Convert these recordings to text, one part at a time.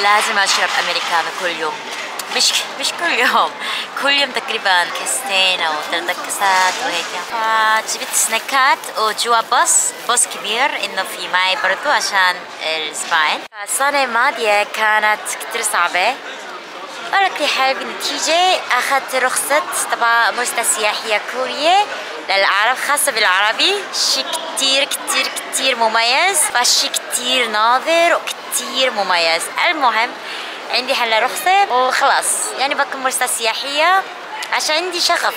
لازم اشرب امريكانو كل يوم. مش كل يوم، كل يوم تقريبا كاستين او 3 كاسات وهيك. فجبت سناكات وجوا باص كبير انه في معي برضو عشان الاسبوعين. السنة الماضية كانت كتير صعبة، ولكن حال بالنتيجة أخذت رخصة تبع مرسى سياحية كورية للعرب، خاصة بالعربي. شي كتير كتير كتير مميز، فشي كتير ناظر وكتير مميز. المهم عندي هلا رخصة وخلاص، يعني بكون مرسى سياحية عشان عندي شغف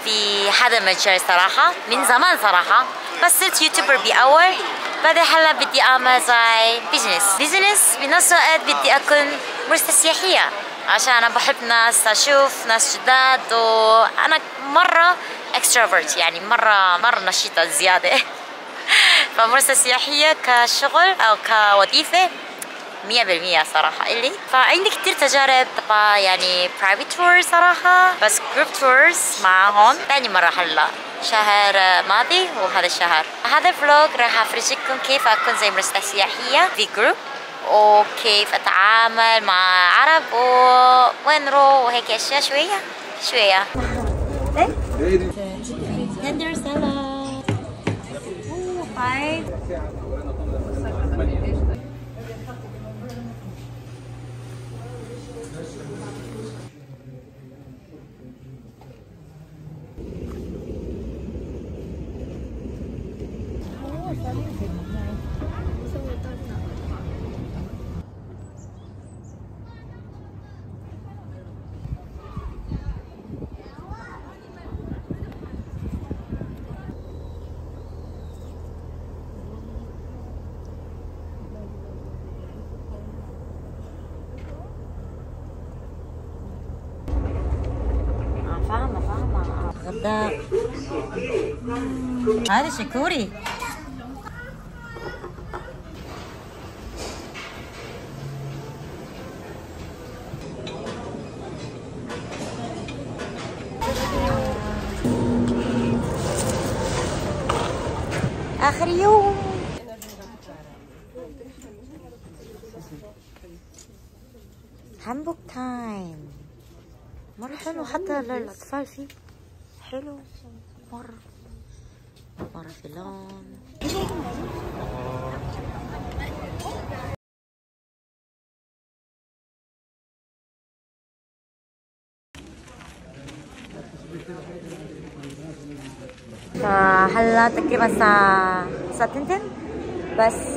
في هذا المجال صراحة من زمان صراحة، بس صرت يوتيوبر بأول. بعدين هلا بدي أعمل زي بيزنس بنفس الوقت بدي أكون مرسى سياحية عشان أنا بحب ناس، أشوف ناس جداد، وأنا مرة اكستروفرت، يعني مرة نشيطة زيادة. فمرسى سياحية كشغل أو كوظيفة 100% صراحة إلي. فعندي كتير تجارب طبعا، يعني برايفت تور صراحة، بس جروب تورز مع هون تاني مرة هلا شهر ماضي وهذا الشهر. هذا الفلوج راح أفرجيكم كيف أكون زي مرسى سياحية في جروب، وكيف أتعامل مع عرب وين نروح وهيك أشياء شوية. تندر سالاد 5. فاهمة غداء. هذا شي كوري. آخر يوم. هامبوك تايم مرة حلو، حتى للأطفال فيه حلو مرة في لون. فهلا تقريبا الساعة 2 بس.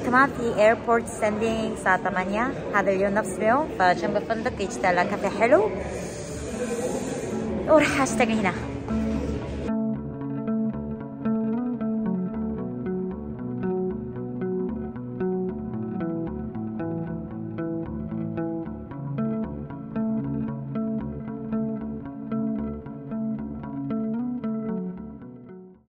كمان في ايربورت ستاندينج الساعة 8 هذا اليوم نفس اليوم. فجنب الفندق يجي لها كافيه حلو وراح اشتغل هنا.